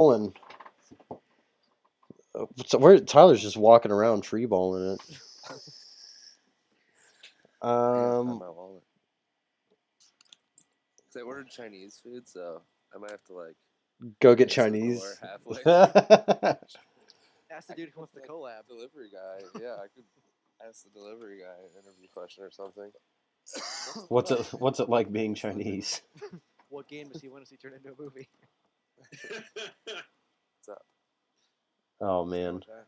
Bowling. So where Tyler's just walking around free balling it. I gotta find Um, my wallet. 'Cause I ordered Chinese food, so I might have to like go get answer the Chinese. door halfway. Ask the dude who wants the collab. Delivery guy. Yeah, I could ask the delivery guy an interview question or something. What's it like being Chinese? What game does he want to see turned into a movie? What's up? Oh man, Okay.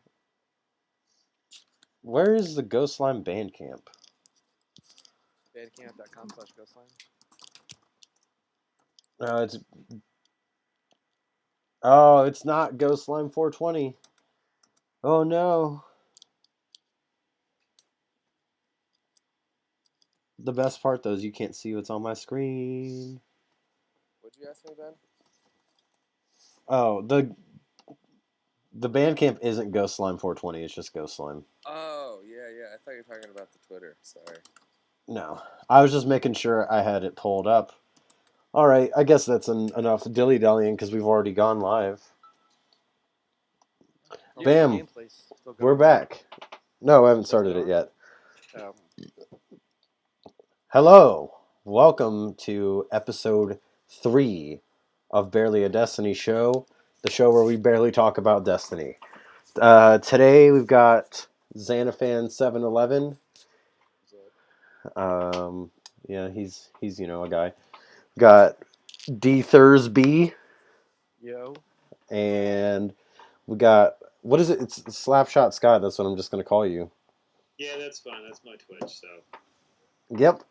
where is the Ghost Slime Bandcamp? Bandcamp.com/ghostline. It's it's not Ghost Slime 420. Oh no. The best part though is you can't see what's on my screen. What'd you ask me, Ben? Oh, the Bandcamp isn't Ghost Slime 420. It's just Ghost Slime. Oh, yeah. I thought you were talking about the Twitter. Sorry. No, I was just making sure I had it pulled up. All right, I guess that's enough dilly dallying because we've already gone live. Yeah, Bam. the gameplay's still We're going. back. No, I haven't It's started it going? yet. Oh. Hello, welcome to episode 3 of Barely a Destiny Show, the show where we barely talk about Destiny. Today we've got Xanafan 711. Yeah, he's a guy. Got D Thursby, Yo. and we got what is it? It's Slapshot Scott. That's what I'm just gonna call you. Yeah, that's fine. That's my Twitch. So Yep.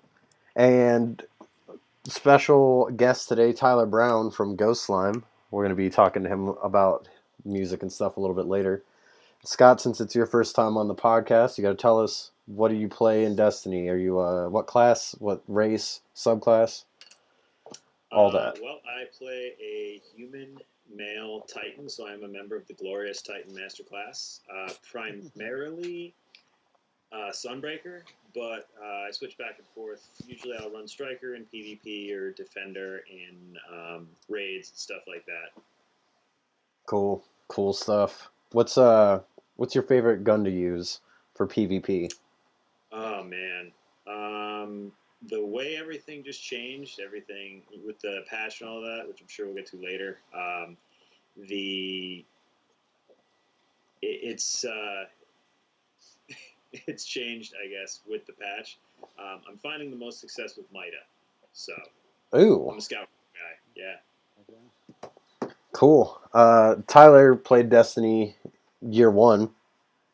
And special guest today, Tyler Brown from Ghost Slime. We're gonna be talking to him about music and stuff a little bit later. Scott, since it's your first time on the podcast, you got to tell us, what do you play in Destiny? Are you what class, what race, subclass, all that? Well, I play a human male Titan, so I'm a member of the Glorious Titan Master Class. Primarily Sunbreaker, but I switch back and forth. Usually I'll run Striker in PvP or Defender in raids and stuff like that. Cool stuff. What's your favorite gun to use for PvP? Oh, man. The way everything just changed, everything with the patch and all that, which I'm sure we'll get to later, it's it's changed, I guess, with the patch. I'm finding the most success with Mida, so Ooh, I'm a scout guy. Yeah. cool. Tyler played Destiny year 1.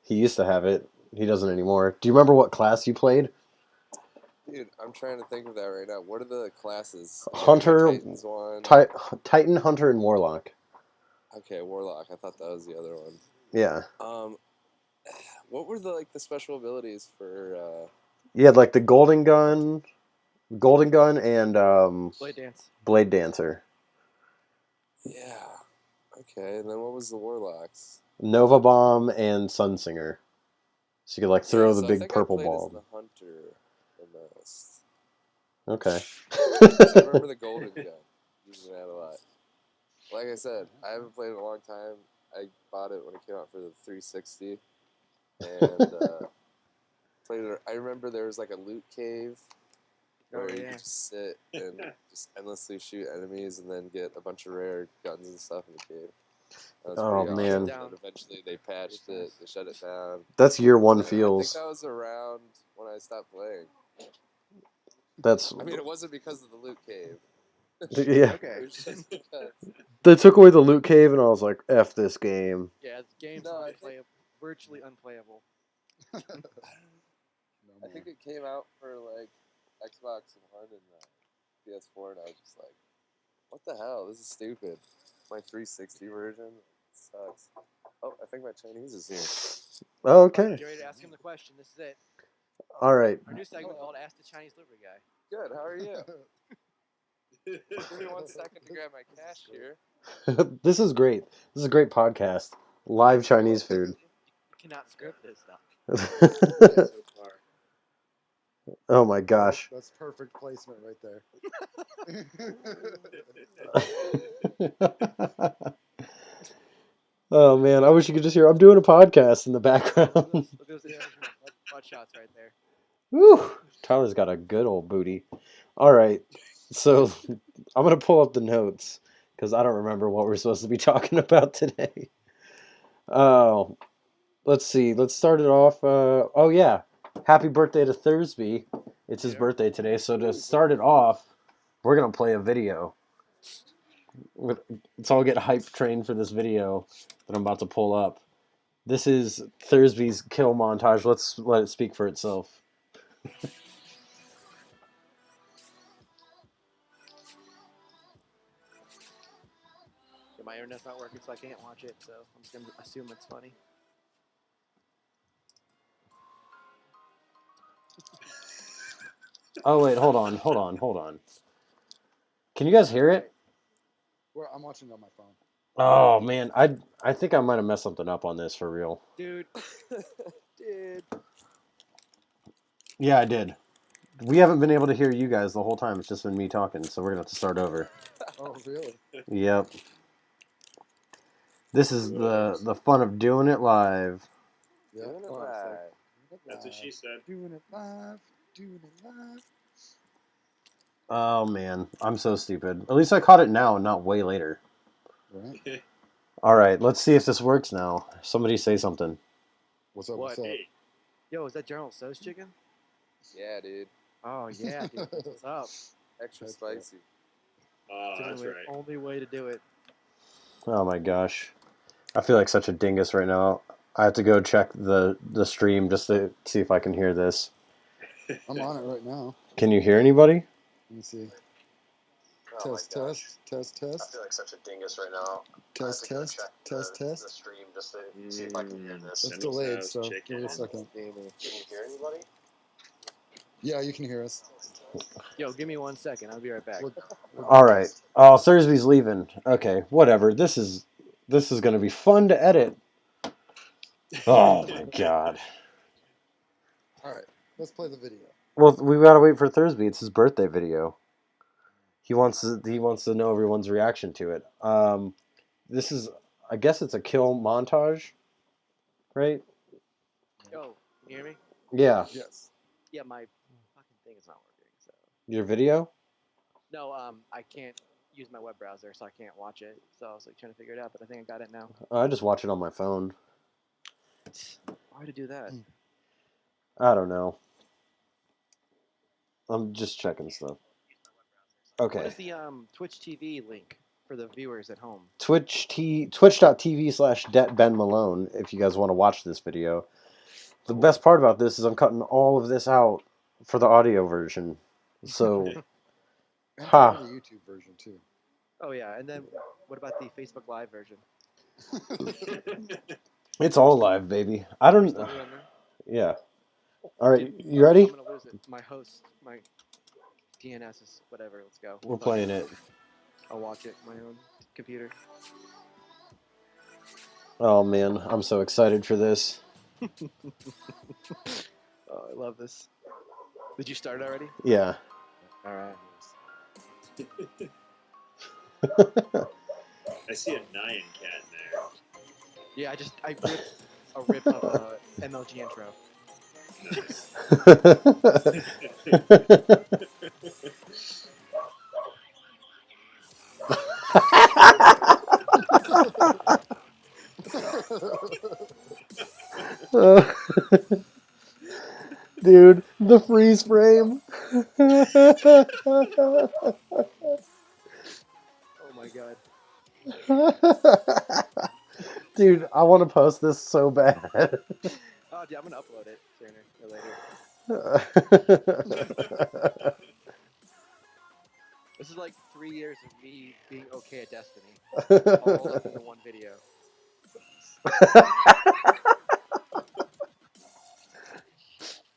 He used to have it. He doesn't anymore. Do you remember what class you played? Dude, I'm trying to think of that right now. What are the classes? Hunter, Titans one. Titan, Hunter, and Warlock. Okay, Warlock. I thought that was the other one. Yeah. What were the special abilities for? You had like the Golden Gun, and Blade Dance. Blade Dancer. Yeah. Okay, and then what was the Warlocks? Nova Bomb and Sunsinger. So you could throw the I big think purple I played ball. as the Hunter the most. Okay. I remember the Golden Gun. Using that a lot. Like I said, I haven't played it in a long time. I bought it when it came out for the 360, and played it. I remember there was a loot cave where you could just sit and just endlessly shoot enemies and then get a bunch of rare guns and stuff in the cave. That was Oh, pretty man. awesome. And eventually they patched it, they shut it down. That's year 1 And feels. I think that was around when I stopped playing. That's. I mean, it wasn't because of the loot cave. Yeah. Okay. It was just because. They took away the loot cave, and I was like, "F this game." Yeah, the game's virtually unplayable. I think it came out for Xbox One and PS4, and I was just like, "What the hell? This is stupid." My 360 version sucks. Oh, I think my Chinese is here. Okay. Get ready to ask him the question. This is it. All right. Our new segment called Ask the Chinese Delivery Guy. Good. How are you? Give me 1 second to grab my cash here. This is great. This is a great podcast. Live Chinese food. You cannot script this stuff. So far. Oh my gosh. That's perfect placement right there. Oh man, I wish you could just hear. I'm doing a podcast in the background. Look at those butt shots right there. Woo! Tyler's got a good old booty. All right, so I'm gonna pull up the notes because I don't remember what we're supposed to be talking about today. Oh, let's see. Let's start it off. Oh yeah, happy birthday to Thursby. It's his Yeah. birthday today. So to start it off, we're gonna play a video. Let's all get hype trained for this video that I'm about to pull up. This is Thursby's kill montage. Let's let it speak for itself. Yeah, my internet's not working, so I can't watch it. So I'm just gonna assume it's funny. Oh wait, hold on. Can you guys hear it? Well, I'm watching on my phone. Oh man, I think I might have messed something up on this for real. Dude. Dude. Yeah, I did. We haven't been able to hear you guys the whole time. It's just been me talking, so we're gonna have to start over. Oh, really? Yep. This is the fun of doing it live. Yeah. Doing it Oh, it's live. like, That's what she said. Doing it live. Doing it live. Oh man, I'm so stupid. At least I caught it now and not way later. Right? All right, let's see if this works now. Somebody say something. What's up? What? What's up? Hey, Yo, is that General So's chicken? Yeah, dude. Oh yeah, dude. What's up? Extra That's spicy. It's the that's only, right. only way to do it. Oh my gosh. I feel like such a dingus right now. I have to go check the stream just to see if I can hear this. I'm on it right now. Can you hear anybody? Let me see. Oh Test, test. like such a dingus right now. Test, test. Test, test. stream just to see if I can hear this. It's Send delayed, us so chicken. give it a second. Gaming. Can you hear anybody? Yeah, you can hear us. Yo, give me 1 second. I'll be right back. All right. Oh, Thursby's leaving. Okay, whatever. This is gonna be fun to edit. Oh my god. All right, let's play the video. Well, we gotta wait for Thursby. It's his birthday video. He wants to know everyone's reaction to it. This is, I guess it's a kill montage, right? Yo, can you hear me? Yeah. Yes. Yeah, my fucking thing is not working. So Your video? no, I can't use my web browser, so I can't watch it. So I was like trying to figure it out, but I think I got it now. I just watch it on my phone. Why to do that? I don't know. I'm just checking stuff. What Okay. is the Twitch TV link for the viewers at home? Twitch.tv/Ben Malone if you guys want to watch this video. The best part about this is I'm cutting all of this out for the audio version. So, And Ha. the YouTube version too. Oh yeah, and then what about the Facebook Live version? it's all live, baby. I don't. Still doing that? Yeah. All right, Dude, you ready? I'm gonna lose it. My host, my DNS is whatever. Let's go. We're playing it. I'll watch it on my own computer. Oh man, I'm so excited for this. Oh, I love this. Did you start already? Yeah. All right. I see a Nyan cat in there. Yeah, I ripped a rip of MLG intro. Nice. Dude, the freeze frame. Oh my god. Dude, I want to post this so bad. Oh, dude, I'm gonna upload it sooner or later. This is like 3 years of me being okay at Destiny, all rolled up into one video.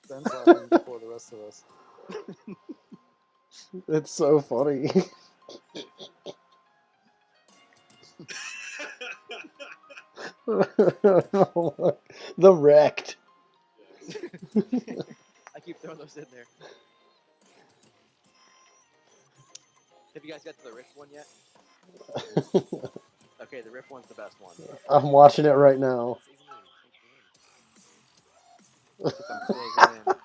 Ben's laughing before the rest of us. It's so funny. The wrecked. I keep throwing those in there. Have you guys got to the Rift one yet? Okay, the riff one's the best one. I'm watching it right now. Get them closing in.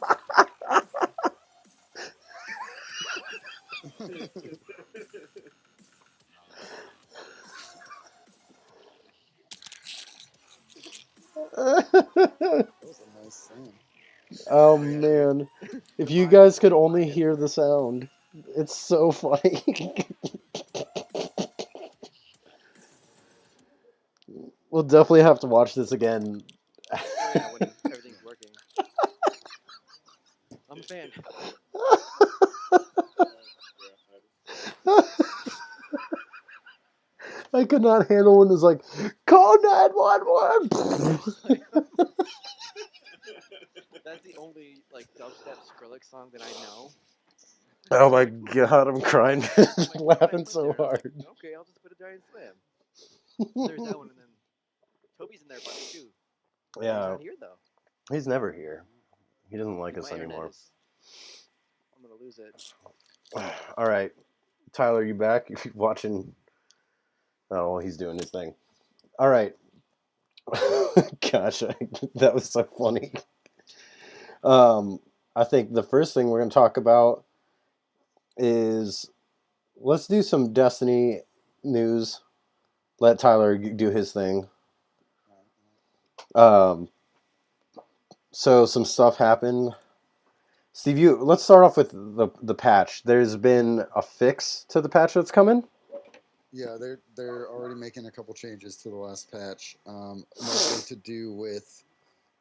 That was a nice sound. Oh man, if you guys could only hear the sound, it's so funny. We'll definitely have to watch this again. Oh yeah, when everything's working. I'm a fan. I could not handle when it's like, call 911. That's the only like dubstep Skrillex song that I know. Oh my god, I'm crying, I'm like, laughing went so there. I was hard. like, okay, I'll just put a giant slam. There's that one, and then Toby's in there a bunch too. He's Yeah, not here though. he's never here. He doesn't like My us internet anymore. is. I'm gonna lose it. All right, Tyler, you back? You watching? Oh, well, he's doing his thing. All right. Gosh, that was so funny. I think the first thing we're going to talk about is let's do some Destiny news. Let Tyler do his thing. So some stuff happened. Steve, let's start off with the patch. There's been a fix to the patch that's coming. Yeah, they're already making a couple changes to the last patch, mostly to do with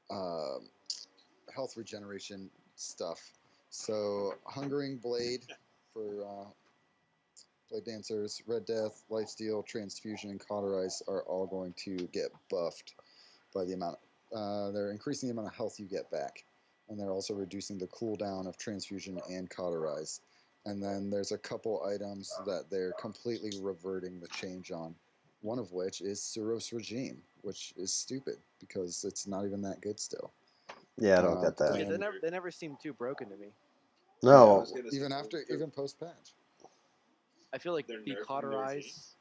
health regeneration stuff. So, Hungering Blade for Blade Dancers, Red Death, Lifesteal, Transfusion, and Cauterize are all going to get buffed by the amount. They're increasing the amount of health you get back, and they're also reducing the cooldown of Transfusion and Cauterize. And then there's a couple items that they're completely reverting the change on. One of which is Suros Regime, which is stupid because it's not even that good still. Yeah, I don't get that. Yeah, And- they never seem too broken to me. No, even post patch. I feel like They're be nerfing the cauterize.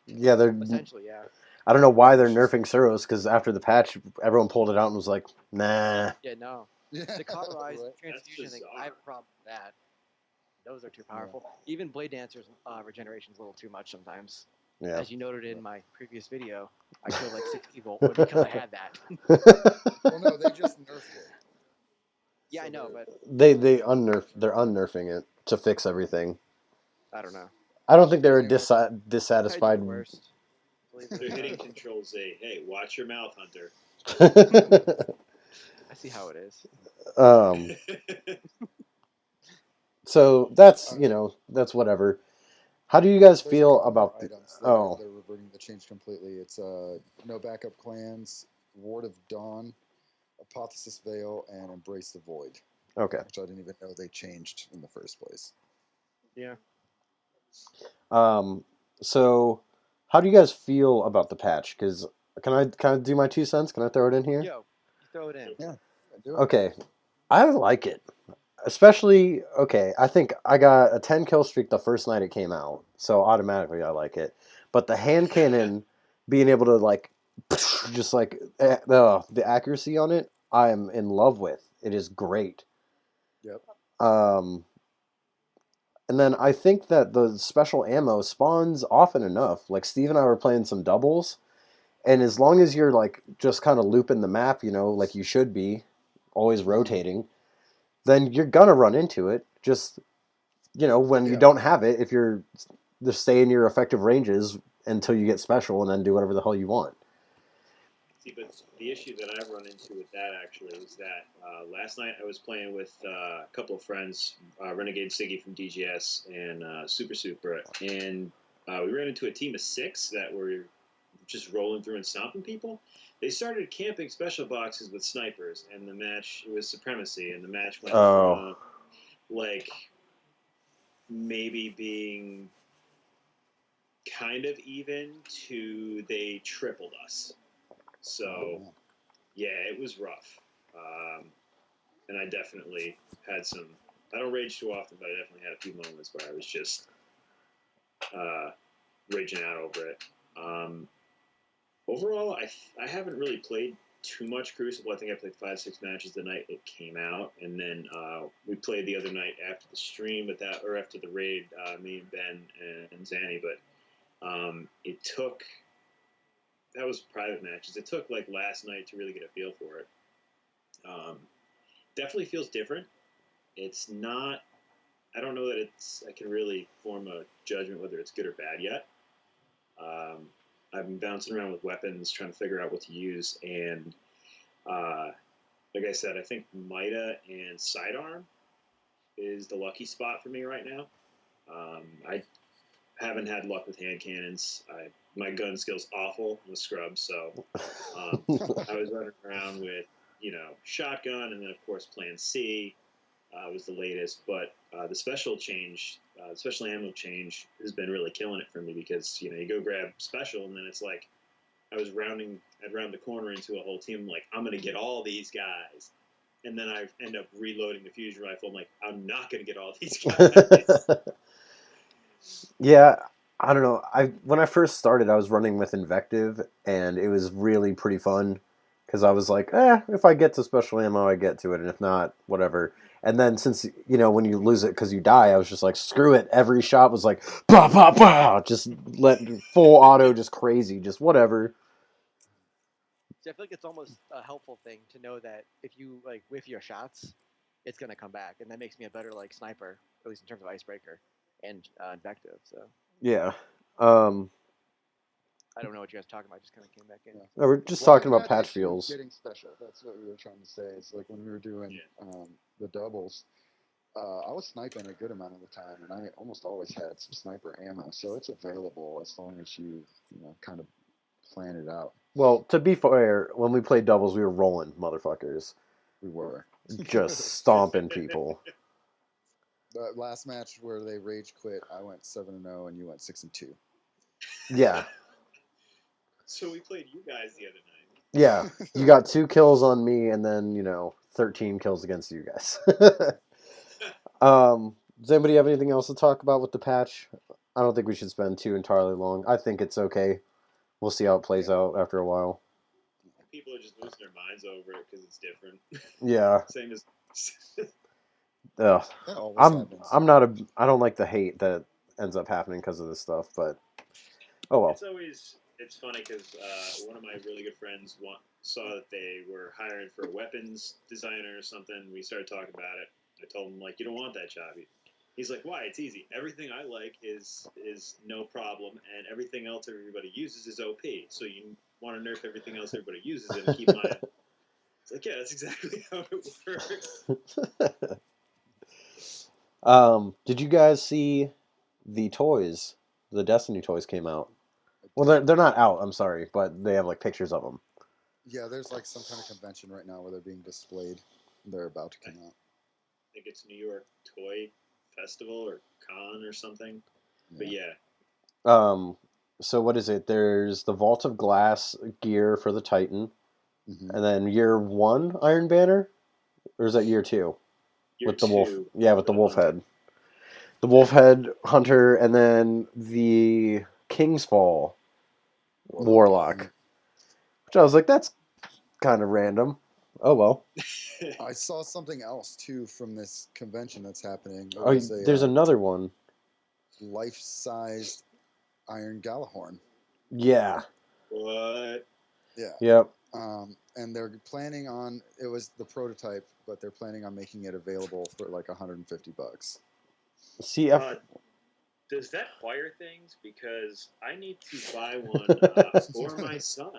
yeah, they're. Essentially, yeah. I don't know why they're nerfing Suros because after the patch, everyone pulled it out and was like, "Nah." Yeah, no. Yeah, The cauterize right. transfusion thing, bizarre. I have a problem with that. Those are too powerful. Even Blade Dancer's regeneration is a little too much sometimes. Yeah. As you noted in my previous video, I killed like 6 people because I had that. Well, no, they just nerfed it. Yeah, So I know, they're- but They're unnerfing it to fix everything. I don't know. I don't think they were Anyway. I do dissatisfied. the worst. Believe it or They're not. hitting Control Z. Hey, watch your mouth, Hunter. I see how it is. So that's that's whatever. How do you guys There's a feel couple about more the? items. Oh, They're reverting the change completely. It's no backup clans, Ward of Dawn, Apotheosis Veil, and Embrace the Void, okay. which I didn't even know they changed in the first place. Yeah. So how do you guys feel about the patch? Because can I do my 2 cents? Can I throw it in here? Yo, you throw it in. Yeah, do it. Okay, I like it. Especially, okay, I think I got a 10 kill streak the first night it came out, so automatically I like it. But the hand cannon, being able to like, just like the accuracy on it, I am in love with. It is great. Yep. And then I think that the special ammo spawns often enough. Like Steve and I were playing some doubles, and as long as you're like just kind of looping the map, like you should be, always rotating, then you're gonna run into it. Just when you Yeah. don't have it, if you're just stay in your effective ranges until you get special, and then do whatever the hell you want. See, but the issue that I've run into with that actually is that last night I was playing with a couple of friends, Renegade Siggy from DGS and Super Super, and we ran into a team of 6 that were just rolling through and stomping people. They started camping special boxes with snipers, and the match was Supremacy, and the match went from like maybe being kind of even to they tripled us. So, yeah, it was rough. And I definitely had some. I don't rage too often, but I definitely had a few moments where I was just raging out over it. Overall, I haven't really played too much Crucible. I think I played 5-6 matches the night it came out, and then we played the other night after the stream, or after the raid, me and Ben and Zanny. But that was private matches. It took like last night to really get a feel for it. Definitely feels different. It's not. I don't know that I can really form a judgment whether it's good or bad yet. I've been bouncing around with weapons, trying to figure out what to use, and like I said, I think Mida and Sidearm is the lucky spot for me right now. I haven't had luck with hand cannons. My gun skill's awful. I'm a scrub, so I was running around with shotgun, and then of course Plan C was the latest. But the special ammo change has been really killing it for me because you go grab special, and then it's like I'd round the corner into a whole team. I'm like, I'm gonna get all these guys, and then I end up reloading the fusion rifle. I'm like, I'm not gonna get all these guys. Yeah, I don't know. When I first started, I was running with Invective, and it was really pretty fun because I was like, if I get to special ammo, I get to it, and if not, whatever. And then since when you lose it because you die, I was just like, screw it. Every shot was like, bah bah bah, just let full auto, just crazy, just whatever. See, I feel like it's almost a helpful thing to know that if you like whiff your shots, it's gonna come back, and that makes me a better like sniper, at least in terms of icebreaker and invective. So Yeah. I don't know what you guys are talking about. I just kind of came back in. Yeah. We're just Well, talking I've about had patch issues feels. getting special. That's what we were trying to say. It's like when we were doing the doubles, I was sniping a good amount of the time, and I almost always had some sniper ammo. So it's available as long as you kind of plan it out. Well, to be fair, when we played doubles, we were rolling motherfuckers, We were. just stomping people. The last match where they rage quit, I went 7-0, and you went 6-2. Yeah. So we played you guys the other night. Yeah, you got 2 kills on me, and then 13 kills against you guys. Does anybody have anything else to talk about with the patch? I don't think we should spend too entirely long. I think it's okay. We'll see how it plays out after a while. People are just losing their minds over it because it's different. Yeah. Same as. Ugh. That always happens. I don't like the hate that ends up happening because of this stuff, but oh well. It's funny because one of my really good friends saw that they were hiring for a weapons designer or something. We started talking about it. I told him, like, you don't want that job. He's like, why? It's easy. Everything I like is no problem, and everything else everybody uses is OP. So you want to nerf everything else everybody uses and keep mine. It's like, yeah, that's exactly how it works. Did you guys see the toys? The Destiny toys came out. Well, they're not out. I'm sorry, but they have like pictures of them. Yeah, there's like some kind of convention right now where they're being displayed. They're about to come out. I think it's New York Toy Festival or Con or something. But yeah. So what is it? There's the Vault of Glass gear for the Titan, and then year 1 Iron Banner, or is that year 2? With the wolf, with the wolf head. The wolf head hunter, and then the King's Fall warlock. Which I was like, that's kind of random. Oh well. I saw something else too from this convention that's happening. There's another one. Life-sized Iron Galahorn. Yeah. What? Yeah. Yep. And they're planning on, it was the prototype, but they're planning on making it available for like $150. See, does that fire things? Because I need to buy one for my son,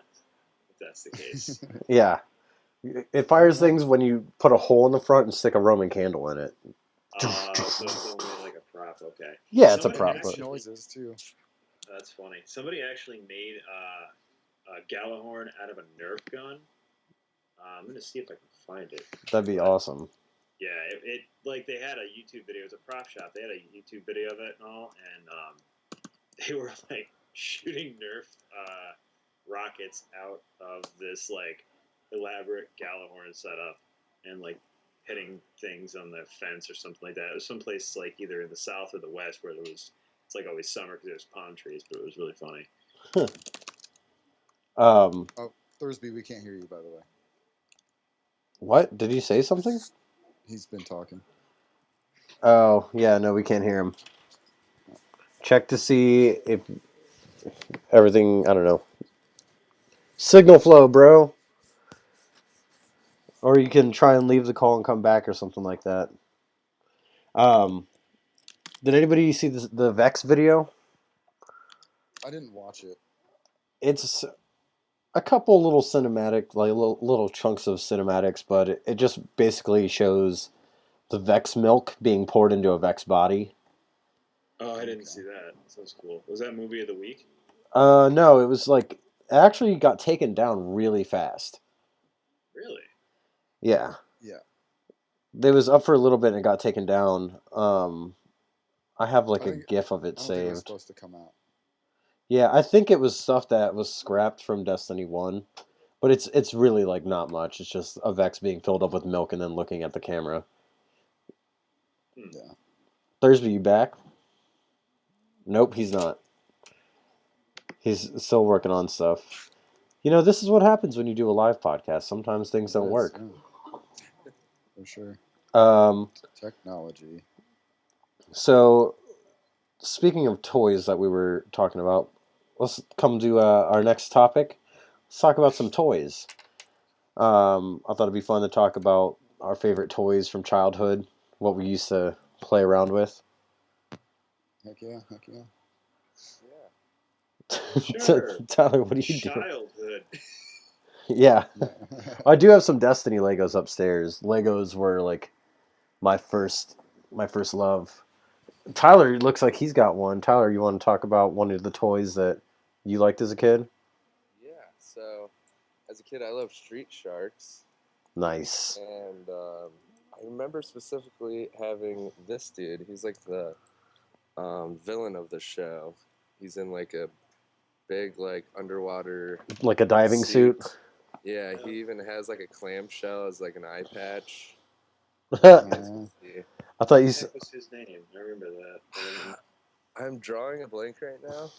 if that's the case. Yeah. It fires things when you put a hole in the front and stick a Roman candle in it. So it's only like a prop, okay. Yeah, it's a prop. Makes noises too. That's funny. Somebody actually made a Galahorn out of a Nerf gun. I'm going to see if I can find it. That'd be awesome. Yeah, it like they had a YouTube video. It was a prop shop. They had a YouTube video of it and all, and they were like shooting Nerf rockets out of this like elaborate Galahorn setup and like hitting things on the fence or something like that. It was someplace like either in the south or the west where it's like always summer because there's palm trees, but it was really funny. Um, Oh, Thursby, we can't hear you, by the way. what? Did you say something? He's been talking. Oh, yeah, no, we can't hear him. Check to see if everything, I don't know. Signal flow, bro. Or you can try and leave the call and come back or something like that. Um, did anybody see the Vex video? I didn't watch it. It's a couple little cinematic, like little chunks of cinematics, but it just basically shows the Vex milk being poured into a Vex body. Oh, I didn't Okay. see that. Sounds cool. Was that movie of the week? No, it was like, it actually got taken down really fast. Really? Yeah. Yeah. It was up for a little bit and it got taken down. I have like I a think GIF of I it don't think it was saved. supposed to come out. Yeah, I think it was stuff that was scrapped from Destiny 1. But it's really like not much. It's just a Vex being filled up with milk and then looking at the camera. Yeah. Thursby, you back? Nope, he's not. He's still working on stuff. You know, this is what happens when you do a live podcast. Sometimes things It don't is, work. yeah. For sure. Um, Technology. so speaking of toys that we were talking about, let's come to our next topic. Let's talk about some toys. I thought it'd be fun to talk about our favorite toys from childhood, what we used to play around with. Heck yeah. Heck yeah. Yeah. Sure. Tyler, what are you doing? Childhood. Yeah, Yeah. I do have some Destiny Legos upstairs. Legos were like my first love. Tyler looks like he's got one. Tyler, you want to talk about one of the toys that you liked as a kid? Yeah. So, as a kid, I loved Street Sharks, Nice. and I remember specifically having this dude. He's like the villain of the show. He's in like a big like underwater Like a diving suit. Yeah, he even has like a clamshell as like an eye patch. I Yeah. thought you. What the s- heck was his name? I remember that. I'm drawing a blank right now.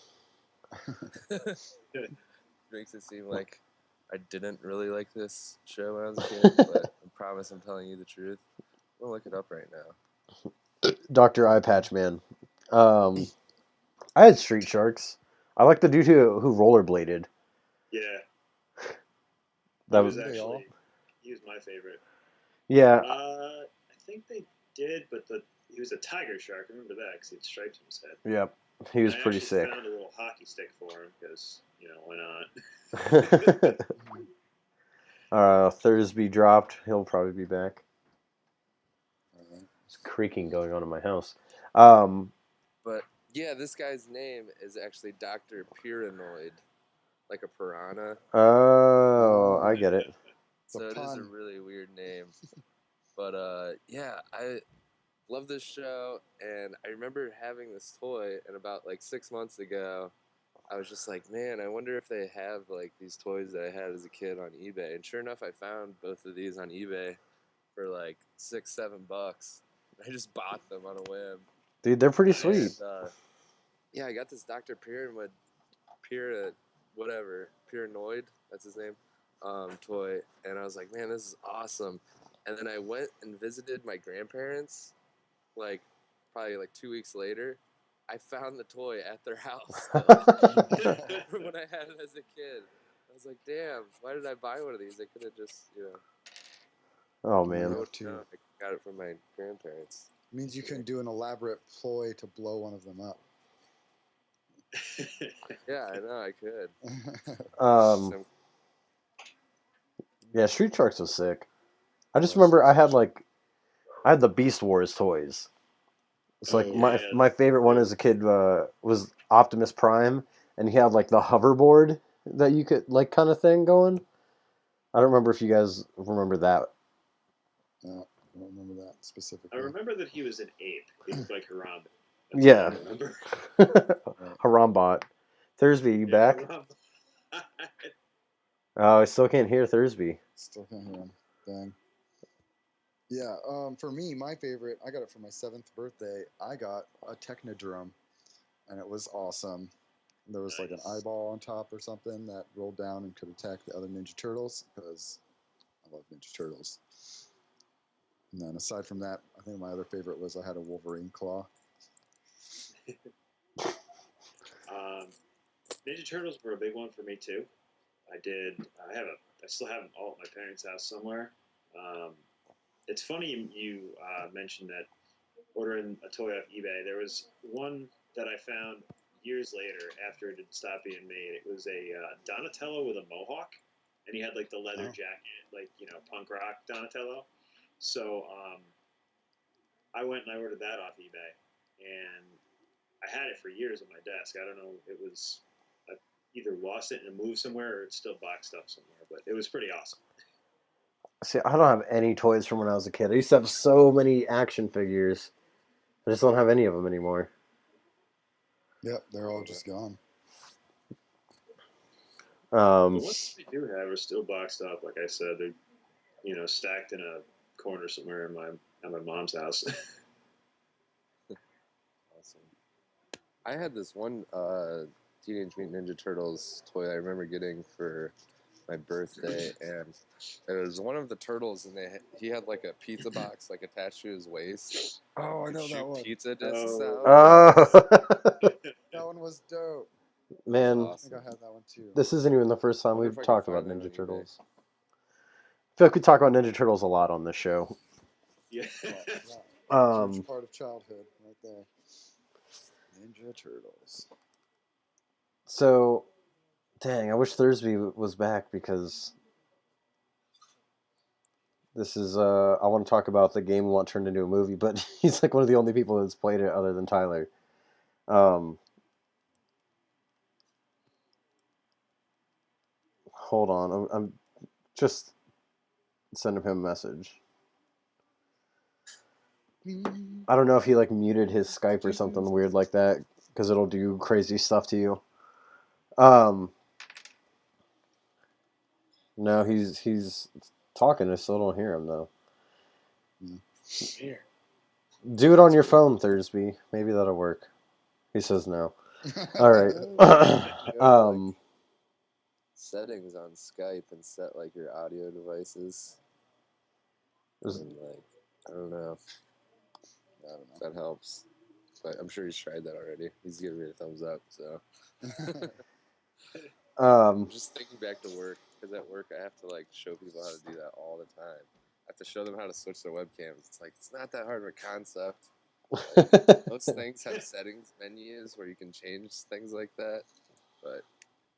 Makes it seem like I didn't really like this show when I was a kid, but I promise I'm telling you the truth. I'm gonna look it up right now. Dr. Eye Patch Man. I had Street Sharks. I like the dude who rollerbladed. Yeah, That he was was They all? actually he was my favorite. yeah. I think they did, but he was a tiger shark. I remember that because he had stripes on his head. Yep. He was And pretty I actually sick. found a little hockey stick for him because why not? Thursby dropped. He'll probably be back. Alright. There's creaking going on in my house. Um, But yeah, this guy's name is actually Dr. Pyranoid, like a piranha. oh, I get it. So The it is a pun. really weird name. But yeah, I love this show, and I remember having this toy, and about like 6 months ago, I was just like, man, I wonder if they have like these toys that I had as a kid on eBay. And sure enough, I found both of these on eBay for like $6-7. I just bought them on a whim. Dude, they're pretty Nice. sweet. And yeah, I got this Dr. Pyramid, Pyranoid, that's his name, toy, and I was like, man, this is awesome. And then I went and visited my grandparents, like probably like 2 weeks later. I found the toy at their house from when I had it as a kid. I was like, damn, why did I buy one of these? I could have just, Oh Yeah. man. Have to. I got it from my grandparents. Means you can do an elaborate ploy to blow one of them up. Yeah, I know, I could. Um, yeah, Street Sharks was sick. I just Yes. remember I had the Beast Wars toys. It's like Oh, my yeah. my favorite one as a kid was Optimus Prime, and he had like the hoverboard that you could like kind of thing going. I don't remember if you guys remember that. No, I don't remember that I specifically. remember that he was an ape. He looked like Harambe. That's Yeah. what I remember. Harambot. Thursby, you back? Harambe. Oh, I still can't hear Thursby. Still can't hear him. Dang. Yeah, for me, my favorite, I got it for my 7th birthday. I got a Technodrome, and it was awesome. There was like an Nice. eyeball on top or something that rolled down and could attack the other Ninja Turtles because I love Ninja Turtles. And then aside from that, I think my other favorite was I had a Wolverine claw. Ninja Turtles were a big one for me too. I still have them all at my parents' house somewhere. It's funny you mentioned that ordering a toy off eBay. There was one that I found years later after it had stopped being made. It was a Donatello with a mohawk, and he had like the leather Oh. jacket, like punk rock Donatello. So I went and I ordered that off eBay, and I had it for years on my desk. I don't know, I either lost it and moved somewhere, or it's still boxed up somewhere. But it was pretty awesome. See, I don't have any toys from when I was a kid. I used to have so many action figures. I just don't have any of them anymore. Yep, they're all just gone. The Um, ones we do have are still boxed up. Like I said, they're stacked in a corner somewhere at my mom's house. Awesome. I had this one Teenage Mutant Ninja Turtles toy I remember getting for my birthday, and it was one of the turtles, and he had like a pizza box like attached to his waist. Oh, I Could know that shoot one. pizza discs Oh. out. oh, That one was dope. man, I Awesome. think I had that one too. this isn't even the first time Wonder we've if I can talked find about that on Ninja eBay. Turtles. I feel like we talk about Ninja Turtles a lot on this show. Yeah. Um, Huge part of childhood, right there. Ninja Turtles. so, dang, I wish Thursby was back because this is, I want to talk about the game we want turned into a movie, but he's like one of the only people that's played it other than Tyler. Hold on, I'm just sending him a message. I don't know if he like muted his Skype or something weird like that because it'll do crazy stuff to you. No, he's talking. I still don't hear him though. Here. Do it on your phone, Thursby. Maybe that'll work. He says no. All right. Like settings on Skype and set like your audio devices. Is- And like I don't know I don't if that helps, but I'm sure he's tried that already. He's giving me a thumbs up. So I'm just thinking back to work because at work I have to like show people how to do that all the time. I have to show them how to switch their webcams. It's like it's not that hard of a concept. Like, those things have settings menus where you can change things like that, but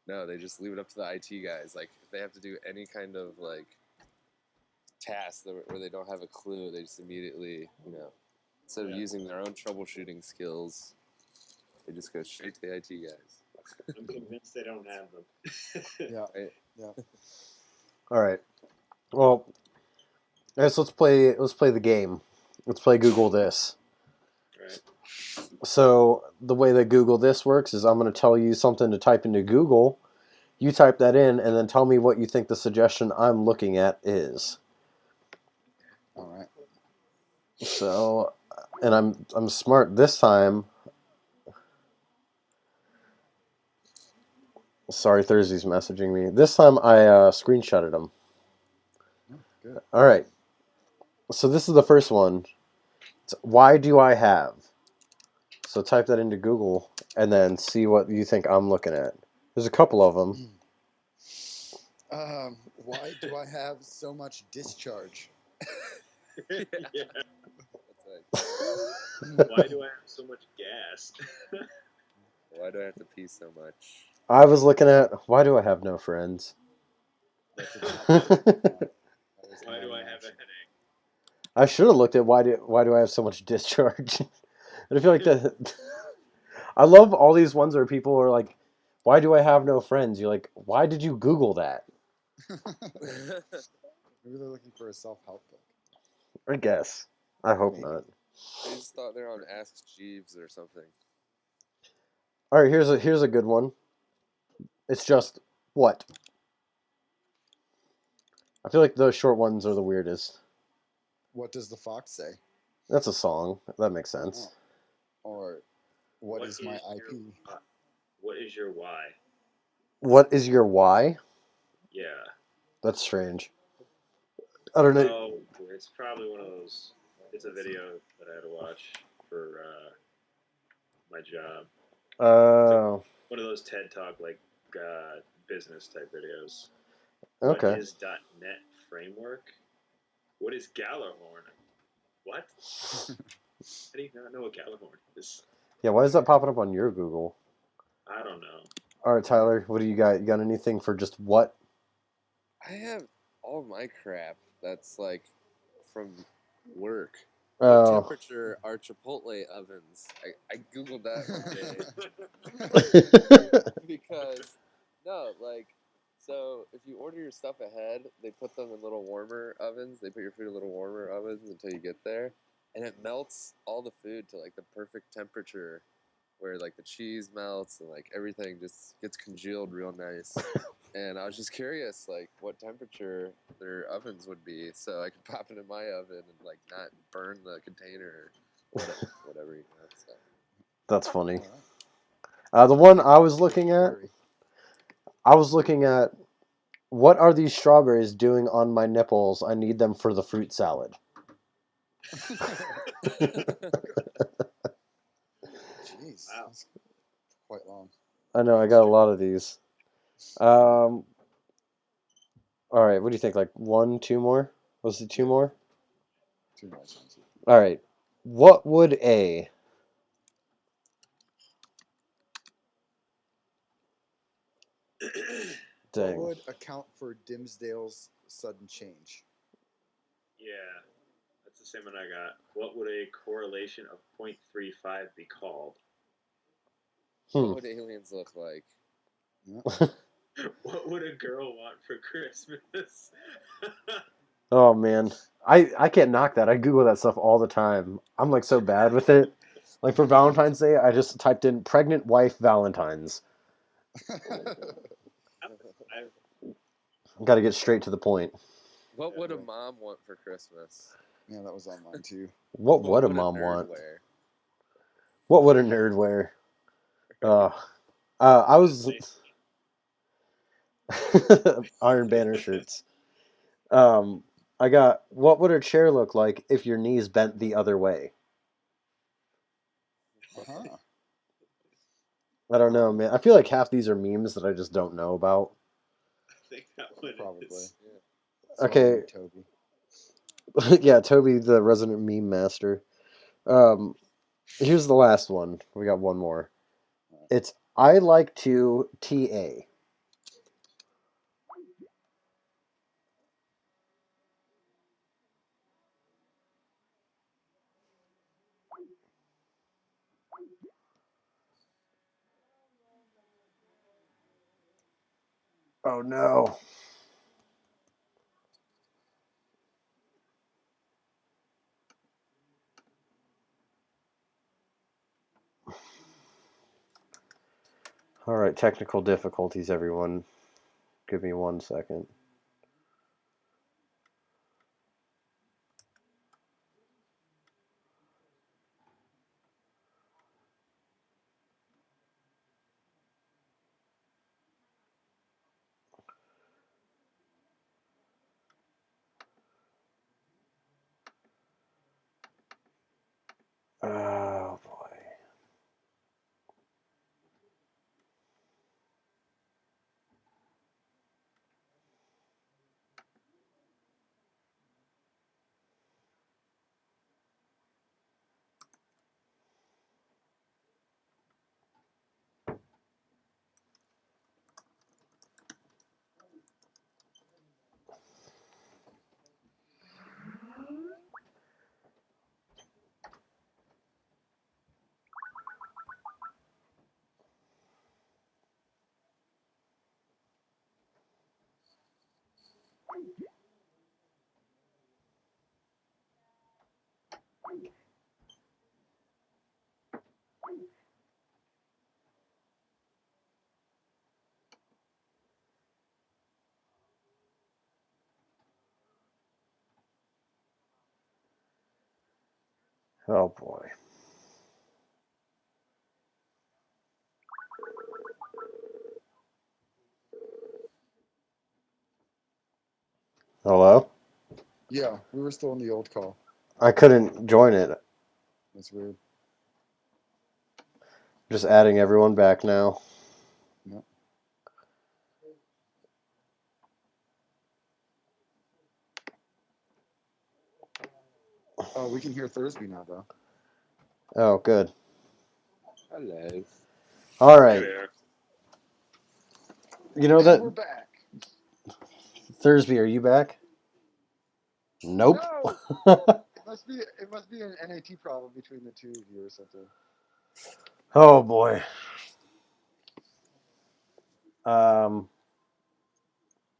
no, they just leave it up to the IT guys. Like if they have to do any kind of like task where they don't have a clue, they just immediately, instead of using their own troubleshooting skills, they just go straight to the IT guys. I'm convinced they don't have them. Yeah. Right? Yeah. All right. Well, I guess let's play the game. Let's play Google This. Right. So the way that Google This works is I'm going to tell you something to type into Google. You type that in, and then tell me what you think the suggestion I'm looking at is. All right. So, and I'm smart this time. Sorry, Thursday's messaging me. This time I screenshotted him. Oh, good. All right. So this is the first one. It's, why do I have? So type that into Google and then see what you think I'm looking at. There's a couple of them. Why do I have so much discharge? Yeah. That's like, Why do I have so much gas? why do I have to pee so much? I was looking at why do I have no friends? That's exactly that was Why do I my have a option. headache? I should have looked at why do I have so much discharge? But I feel like that. I love all these ones where people are like, "Why do I have no friends?" You're like, "Why did you Google that?" Maybe they're looking for a self-help book. I guess. I hope Maybe. not. I just thought they're on Ask Jeeves or something. All right, here's a good one. It's just what? I feel like the short ones are the weirdest. What does the fox say? That's a song. That makes sense. Or what is my your- IP? What is your why? What is your why? Yeah. That's strange. I don't know. Oh, it's probably one of those. It's a video that I had to watch for my job. Oh, One of those TED Talk like business type videos. okay. What is .NET framework? What is Gallahorn? What? How do you not know what Gallahorn is? Yeah, why is that popping up on your Google? I don't know. All right, Tyler, what do you got? You got anything for just what? I have all my crap that's like from work. What Oh, temperature are Chipotle ovens? I googled that one day because no, like, so if you order your stuff ahead, they put them in little warmer ovens. They put your food in little warmer ovens until you get there, and it melts all the food to like the perfect temperature, where like the cheese melts and like everything just gets congealed real nice. And I was just curious, like, what temperature their ovens would be, so I could pop it in my oven and like not burn the container, or whatever, you know. So. that's funny. All right. The one I was looking at, Hurry. what are these strawberries doing on my nipples? I need them for the fruit salad. Jeez, Wow. that's quite long. I know, I got a lot of these. All right, what do you think? Like one, two more? Was it two more? Two nice ones. All right. What would a What dang? would account for Dimsdale's sudden change? Yeah, that's the same one I got. What would a correlation of 0.35 be called? What would aliens look like? What would a girl want for Christmas? Oh man, I can't knock that. I Google that stuff all the time. I'm like so bad with it. Like for Valentine's Day, I just typed in pregnant wife Valentine's. Got to get straight to the point. What would a mom want for Christmas? Yeah, that was on mine too. What would a would mom nerd want? wear? What would a nerd wear? I was Iron Banner shirts. I got what would a chair look like if your knees bent the other way? Uh-huh. I don't know, man. I feel like half these are memes that I just don't know about. I think that one Probably. is. That's why I Okay. need Toby. Yeah, Toby, the resident meme master. Here's the last one. We got one more. It's I like to TA. Oh no. All right, technical difficulties, everyone. Give me 1 second. Oh boy. Oh boy. Hello? Yeah, we were still in the old call. I couldn't join it. That's weird. Just adding everyone back now. Yep. Oh, we can hear Thursby now, though. Oh, good. Hello. All Hey right. there. You know And that we're back. Thursby, are you back? Nope. No! It must be an NAT problem between the two of you or something. Oh boy. Um,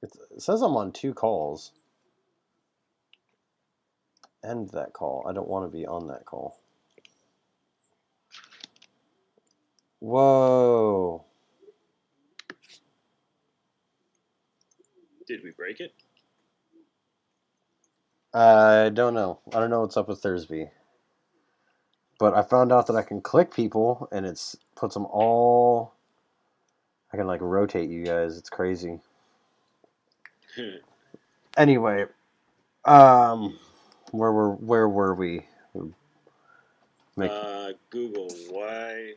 it says I'm on 2 calls. End that call. I don't want to be on that call. Whoa. Did we break it? I don't know. I don't know what's up with Thursby. But I found out that I can click people and it's puts them all. I can like rotate you guys. It's crazy. Anyway, where were we? Make Google why,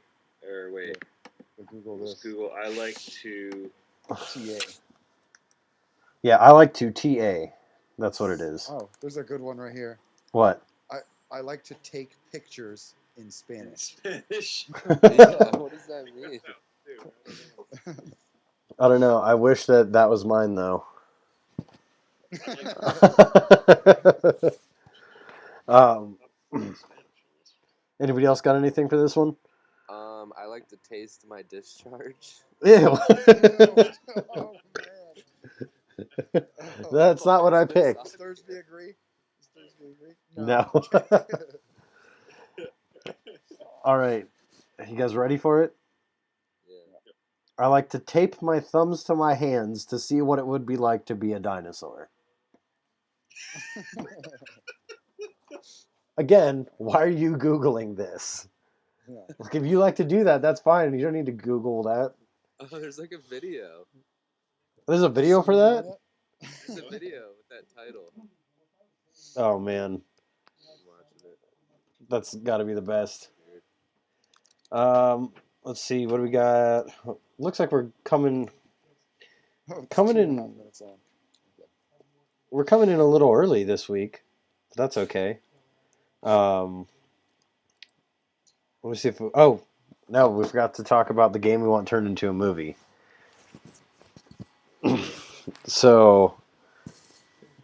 or wait, But Google just this. Google. I like to. TA. Yeah, I like to TA. That's what it is. Oh, there's a good one right here. What? I like to take pictures in Spanish. Spanish. Yeah, what does that mean? I don't know. I wish that was mine though. um, anybody else got anything for this one? I like to taste my discharge. Ew. Oh, man. That's not what I picked. Does Thursby agree? Does Thursby agree? No. All right. You guys ready for it? Yeah. I like to tape my thumbs to my hands to see what it would be like to be a dinosaur. Again, why are you Googling this? Yeah. Like, if you like to do that, that's fine. You don't need to Google that. Oh, there's like a video. There's a video for that? There's a video with that title. Oh, man. I'm watching it. That's got to be the best. Weird. Let's see. What do we got? Looks like we're coming Oh, it's Coming 2.5 in- minutes on. we're coming in a little early this week. That's okay. Let me see if no, we forgot to talk about the game we want turned into a movie. So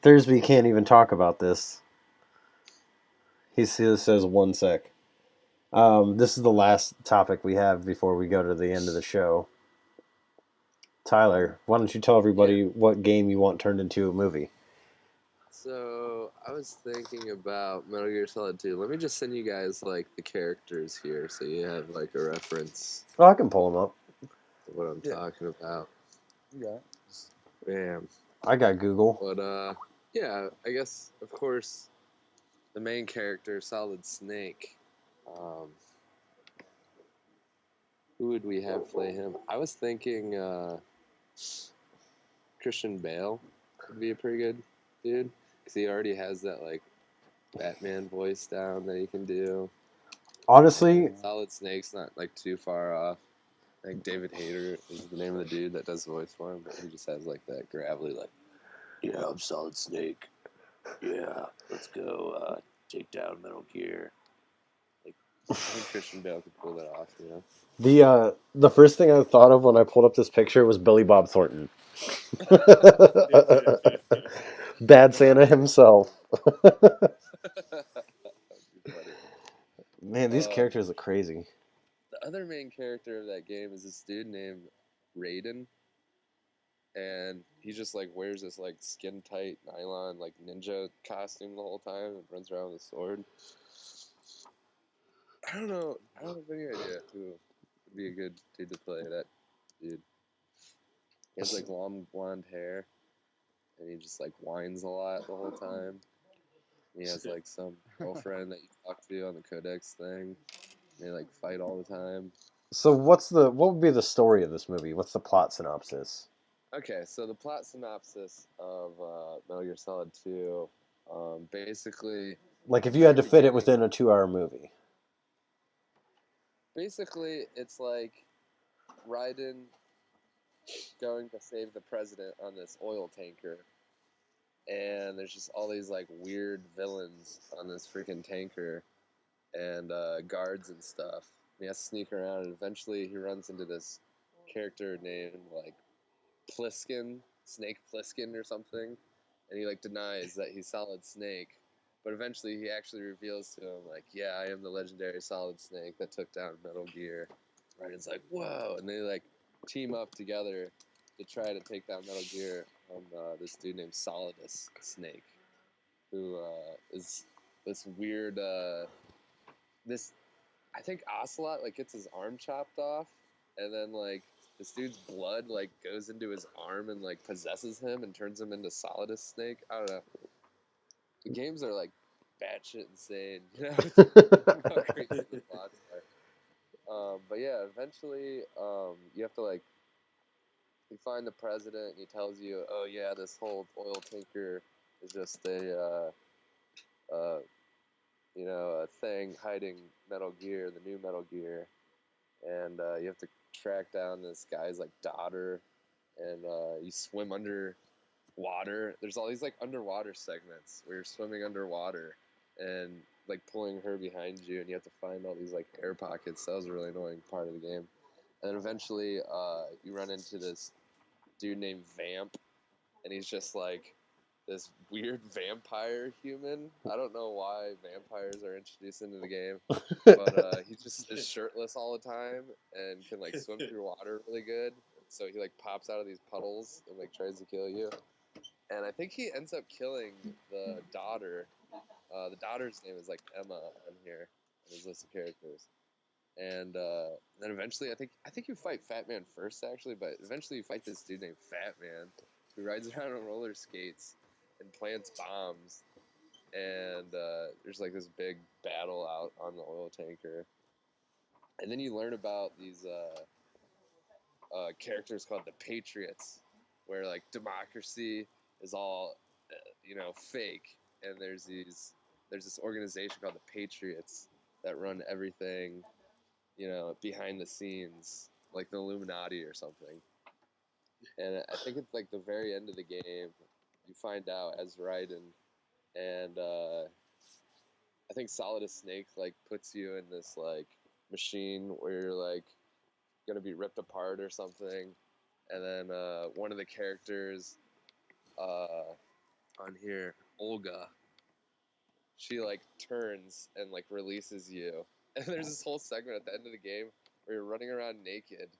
Thursby can't even talk about this. He says 1 sec. This is the last topic we have before we go to the end of the show. Tyler, why don't you tell everybody what game you want turned into a movie? So I was thinking about Metal Gear Solid 2. Let me just send you guys like the characters here, so you have like a reference Oh, I can pull them up. of what I'm Yeah. talking about. You got it. Bam. I got Google. But yeah, I guess of course the main character, Solid Snake. Who would we have play him? I was thinking Christian Bale would be a pretty good dude, because he already has that like Batman voice down that he can do. Honestly, Solid Snake's not like too far off. I think David Hayter is the name of the dude that does the voice for him, but he just has like that gravelly, like, yeah, I'm Solid Snake. Yeah, let's go take down Metal Gear. Like, I think Christian Bale could pull that off, you know? the first thing I thought of when I pulled up this picture was Billy Bob Thornton. Bad Santa himself. That'd be funny. Man, these characters are crazy. The other main character of that game is this dude named Raiden. And he just like wears this like skin tight nylon like ninja costume the whole time and runs around with a sword. I don't know. I don't have any idea who would be a good dude to play that dude. He has like long blonde hair, and he just like whines a lot the whole time. He has like some girlfriend that you talk to on the Codex thing. And they like fight all the time. So what would be the story of this movie? What's the plot synopsis? Okay, so the plot synopsis of Metal Gear Solid 2, basically, Like if you had to fit it within a 2-hour movie. basically it's like Raiden going to save the president on this oil tanker, and there's just all these like weird villains on this freaking tanker, and guards and stuff. And he has to sneak around, and eventually he runs into this character named like Pliskin, Snake Pliskin or something, and he like denies that he's Solid Snake, but eventually he actually reveals to him like, yeah, I am the legendary Solid Snake that took down Metal Gear. Right? It's like, whoa, and they like team up together to try to take down Metal Gear on this dude named Solidus Snake, who is this weird this I think Ocelot like gets his arm chopped off, and then like this dude's blood like goes into his arm and like possesses him and turns him into Solidus Snake. I don't know. The games are like batshit insane, you know how crazy the plots are. But yeah, eventually you have to like you find the president and he tells you, oh yeah, this whole oil tanker is just a thing hiding Metal Gear, the new Metal Gear, and you have to track down this guy's like daughter, and you swim under water. There's all these like underwater segments where you're swimming underwater and like pulling her behind you, and you have to find all these like air pockets. That was a really annoying part of the game. And then eventually you run into this dude named Vamp, and he's just like this weird vampire human. I don't know why vampires are introduced into the game, but he just is shirtless all the time and can like swim through water really good. So he like pops out of these puddles and like tries to kill you. And I think he ends up killing the daughter. The daughter's name is like Emma on here on his list of characters. And then eventually, I think you fight Fat Man first actually, but eventually you fight this dude named Fat Man who rides around on roller skates and plants bombs, and there's like this big battle out on the oil tanker, and then you learn about these characters called the Patriots, where like democracy is all fake, and there's this organization called the Patriots that run everything, behind the scenes, like the Illuminati or something. And I think it's like the very end of the game, you find out as Raiden, and I think Solidus Snake like puts you in this like machine where you're like gonna be ripped apart or something, and then one of the characters on here, Olga, she like turns and like releases you, and there's this whole segment at the end of the game where you're running around naked,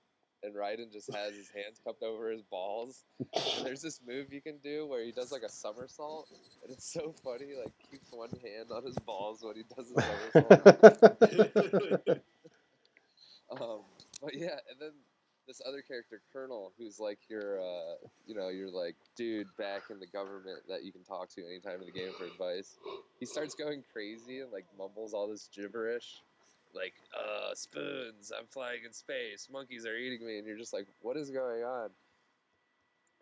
and Raiden just has his hands cupped over his balls, and there's this move you can do where he does like a somersault, and it's so funny. Like keeps one hand on his balls when he does the somersault. But yeah, and then this other character, Colonel, who's like your like dude back in the government that you can talk to anytime in the game for advice. He starts going crazy and like mumbles all this gibberish, like spoons, I'm flying in space, monkeys are eating me, and you're just like, what is going on?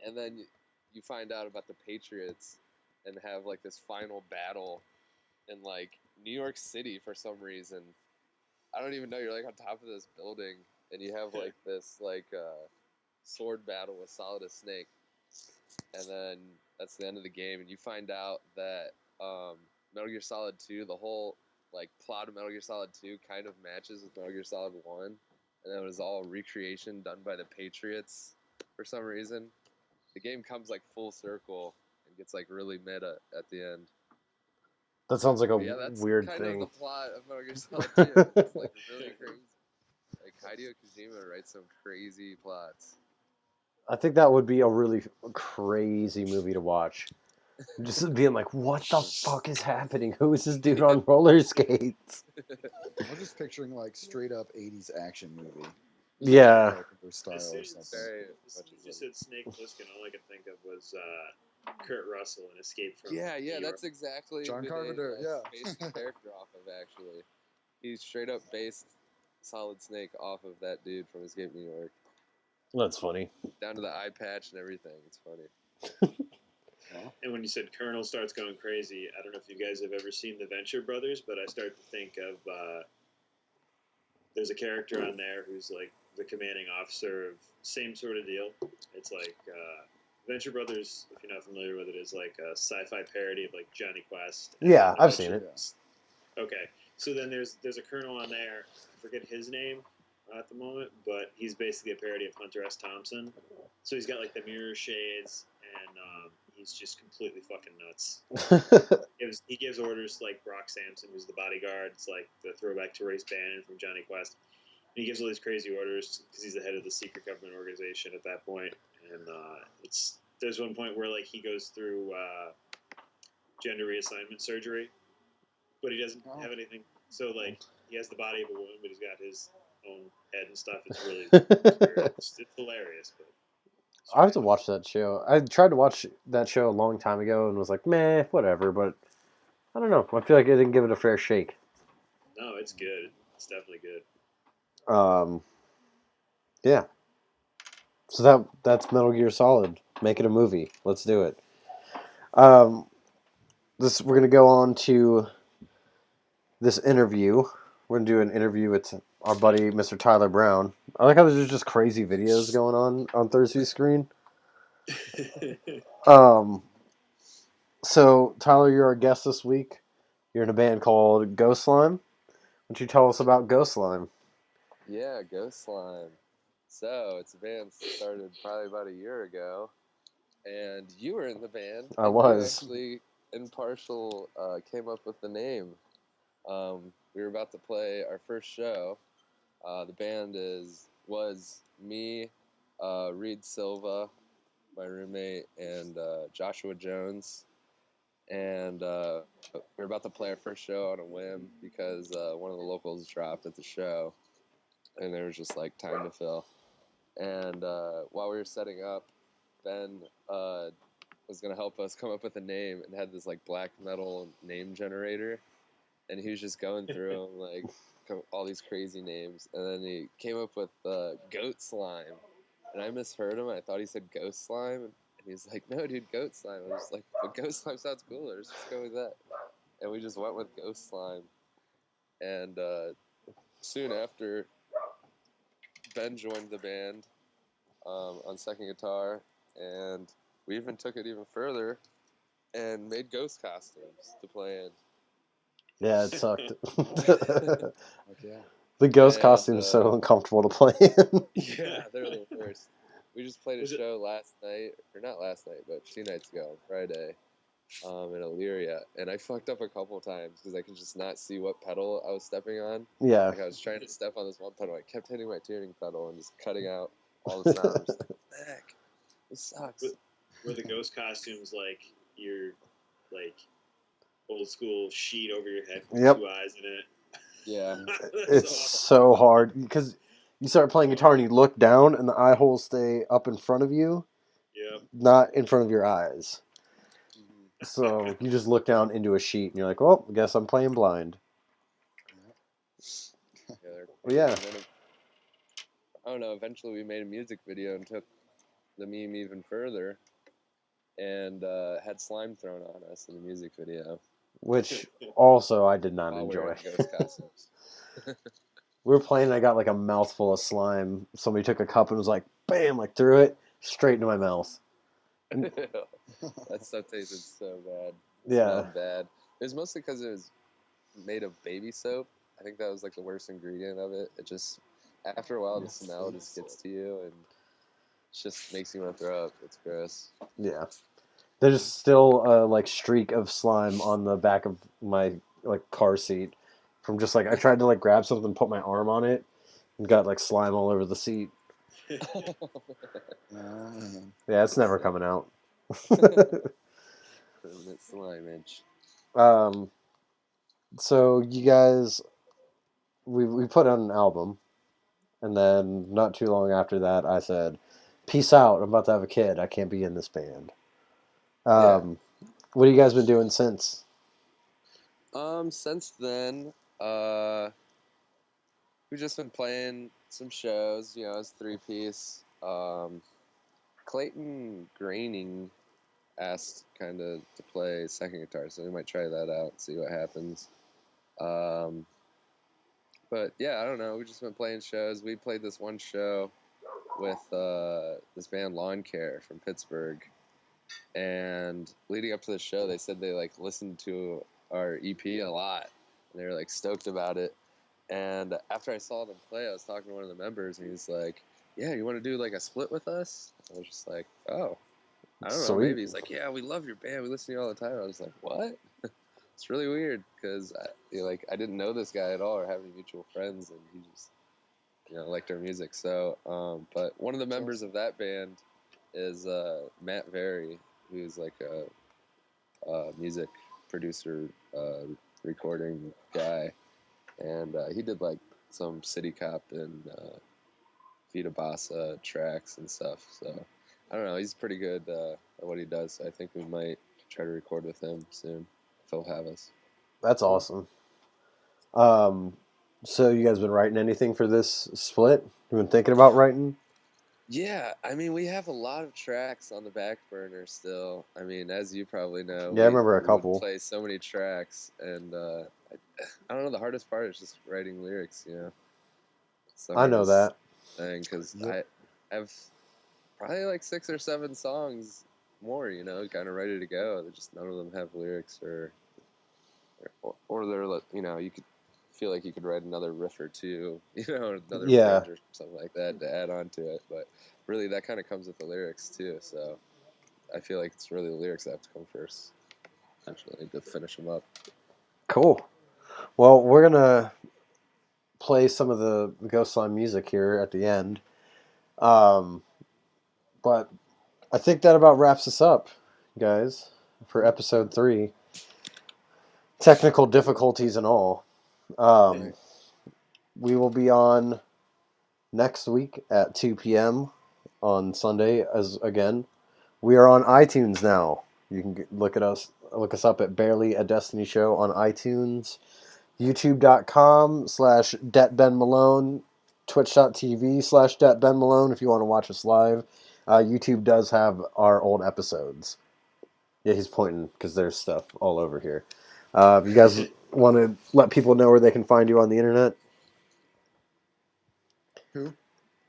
And then you find out about the Patriots and have like this final battle in like New York City for some reason. I don't even know. You're like on top of this building, and you have like this like sword battle with Solidus Snake, and then that's the end of the game. And you find out that Metal Gear Solid 2, the whole like plot of Metal Gear Solid 2, kind of matches with Metal Gear Solid 1, and it was all recreation done by the Patriots for some reason. The game comes like full circle and gets like really meta at the end. That sounds like a Yeah, that's weird kind thing. of the plot of Metal Gear Solid 2. It's like really crazy. Like Hideo Kojima writes some crazy plots. I think that would be a really crazy movie to watch. Just being like, what the fuck is happening? Who is this dude on roller skates? I'm just picturing like straight up 80s action movie. Yeah. Carpenter style As or soon as something. you just said Snake Plissken, all I could think of was Kurt Russell in Escape from Yeah, New York. that's exactly John who Carpenter, they yeah. based the character off of. Actually, he straight up based Solid Snake off of that dude from Escape New York. That's funny. down to the eye patch and everything. It's funny. And when you said Colonel starts going crazy, I don't know if you guys have ever seen the Venture Brothers, but I start to think of there's a character on there who's like the commanding officer of same sort of deal. It's like Venture Brothers, if you're not familiar with it, is like a sci-fi parody of like Johnny Quest. and Yeah, the I've seen Venture- it. Okay, so then there's a colonel on there. I forget his name at the moment, but he's basically a parody of Hunter S. Thompson. So he's got like the mirror shades, and he's just completely fucking nuts. He gives orders like Brock Sampson, who's the bodyguard. It's like the throwback to Race Bannon from Johnny Quest. And he gives all these crazy orders because he's the head of the secret government organization at that point. And there's one point where like he goes through gender reassignment surgery, but he doesn't have anything. So like he has the body of a woman, but he's got his own head and stuff. It's really it's hilarious. But I have to watch that show. I tried to watch that show a long time ago and was like, meh, whatever. But I don't know. I feel like I didn't give it a fair shake. no, it's good. It's definitely good. Yeah. So that's Metal Gear Solid. Make it a movie. Let's do it. We're gonna go on to this interview. We're gonna do an interview with our buddy Mr. Tyler Brown. I like how there's just crazy videos going on Thursday's screen. So Tyler, you're our guest this week. You're in a band called Ghost Slime. Why don't you tell us about Ghost Slime? Yeah, Ghost Slime. So it's a band started probably about a year ago, and you were in the band. I and was. You actually, impartial, came up with the name. We were about to play our first show. The band was me, Reed Silva, my roommate, and Joshua Jones. And we were about to play our first show on a whim because one of the locals dropped at the show, and there was just like time to fill. And while we were setting up, Ben was gonna help us come up with a name and had this like black metal name generator, and he was just going through them like all these crazy names, and then he came up with Goat Slime, and I misheard him. I thought he said Ghost Slime, and he's like, "No, dude, Goat Slime." I was like, "But Ghost Slime sounds cooler. Let's just go with that." And we just went with Ghost Slime, and soon after, Ben joined the band on second guitar, and we even took it even further and made ghost costumes to play in. Yeah, it sucked. Yeah. The ghost And, costume's so uncomfortable to play in. Yeah, they're the worst. We just played a Was it- show last night, or not last night, but 2 nights ago, Friday, in Illyria, and I fucked up a couple times because I could just not see what pedal I was stepping on. Yeah. Like I was trying to step on this one pedal, I kept hitting my tuning pedal and just cutting out all the sound. I'm just like, what the heck? This sucks. Were the ghost costumes like your like old school sheet over your head with Yep. 2 eyes in it? Yeah. It's so hard because you start playing guitar and you look down and the eye holes stay up in front of you, Yep. not in front of your eyes. Mhm. So you just look down into a sheet and you're like, well, I guess I'm playing blind. Yeah. And then I don't know, eventually we made a music video and took the meme even further and had slime thrown on us in the music video Which also I did not while enjoy. wearing ghost costumes. We were playing and I got like a mouthful of slime. Somebody took a cup and was like, bam, like threw it straight into my mouth. That stuff tasted so bad. Yeah. Smelled bad. It was mostly because it was made of baby soap. I think that was like the worst ingredient of it. It just, after a while, the smell just gets to you and it just makes you want to throw up. It's gross. Yeah. There's still a like streak of slime on the back of my like car seat from just like I tried to like grab something, put my arm on it, and got like slime all over the seat. Man. Yeah, it's never coming out. Permanent slimeage. So you guys, we put out an album, and then not too long after that, I said, "Peace out. I'm about to have a kid. I can't be in this band." What have you guys been doing since? Since then, we've just been playing some shows, you know, as 3-piece. Clayton Graining asked kind of to play second guitar, so we might try that out and see what happens. But yeah, I don't know. We've just been playing shows. We played this one show with this band Lawn Care from Pittsburgh, and leading up to the show, they said they like listened to our EP a lot, and they were like stoked about it. And after I saw them play, I was talking to one of the members, and he's like, "Yeah, you want to do like a split with us?" I was just like, "Oh, I don't know, Sweet. maybe." He's like, "Yeah, we love your band. We listen to you all the time." I was like, "What?" It's really weird because I didn't know this guy at all or have any mutual friends, and he just liked our music. So, but one of the members of that band is Matt Very, who's like a music producer, recording guy, and he did like some City Cop and Vita Bassa tracks and stuff. So I don't know, he's pretty good at what he does. So I think we might try to record with him soon if he'll have us. That's awesome. So you guys been writing anything for this split? You been thinking about writing? Yeah, I mean, we have a lot of tracks on the back burner still. I mean, as you probably know, Yeah, I remember a we would couple. play so many tracks, and I don't know. The hardest part is just writing lyrics. It's the I know hardest that. thing because Yep. I have probably like 6 or 7 songs more, kind of ready to go. They're just none of them have lyrics or they're you could feel like you could write another riff or two, another Yeah. bridge or something like that to add on to it. But really, that kind of comes with the lyrics too. So I feel like it's really the lyrics that have to come first, essentially, to finish them up. Cool. Well, we're gonna play some of the Ghost Slime music here at the end. But I think that about wraps us up, guys, for episode 3. Technical difficulties and all. Right. We will be on next week at 2 p.m. on Sunday again. We are on iTunes now. You can look us up at Barely a Destiny Show on iTunes, youtube.com/DetBenMalone, twitch.tv/DetBenMalone if you want to watch us live. YouTube does have our old episodes. Yeah, he's pointing because there's stuff all over here. You guys want to let people know where they can find you on the internet? Who?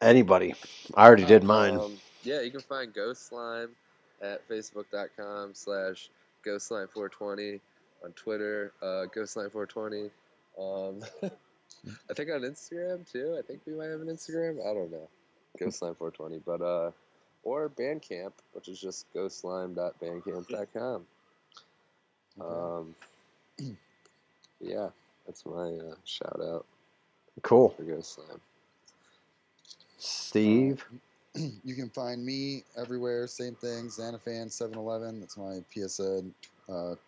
Anybody. I already did mine. Yeah, you can find Ghost Slime at facebook.com/GhostSlime420, on Twitter, GhostSlime420. I think on Instagram too. I think we might have an Instagram. I don't know. GhostSlime420, but or Bandcamp, which is just ghostslime.bandcamp.com. Yeah, that's my shout out Cool. for Ghost Slime. Steve. You can find me everywhere. Same thing. Xanafan711. That's my PSN,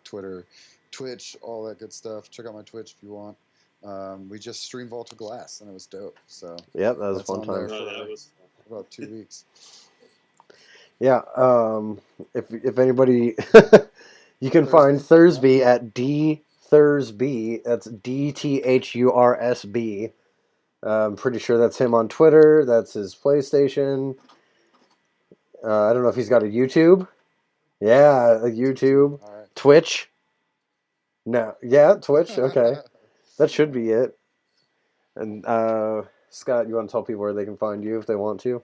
Twitter, Twitch, all that good stuff. Check out my Twitch if you want. We just streamed Vault of Glass, and it was dope. So Yep, that was a that's fun on there time. Oh, that was about 2 weeks. Yeah. If anybody, you can find Thursby at DThursB. That's DTHURSB. I'm pretty sure that's him on Twitter. That's his PlayStation. I don't know if he's got a YouTube. Yeah, a YouTube. All right. Twitch. No. Yeah, Twitch. Okay. That should be it. And Scott, you want to tell people where they can find you if they want to?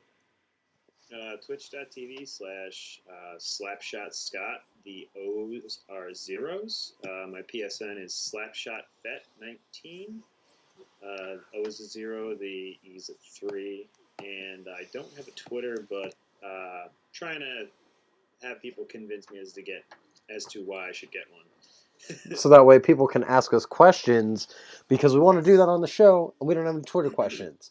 Twitch.tv/SlapshotScott. The O's are zeros. My PSN is SlapshotFet19. O's a 0, the E's a 3. And I don't have a Twitter, but trying to have people convince me as to why I should get one. So that way people can ask us questions, because we want to do that on the show, and we don't have any Twitter questions.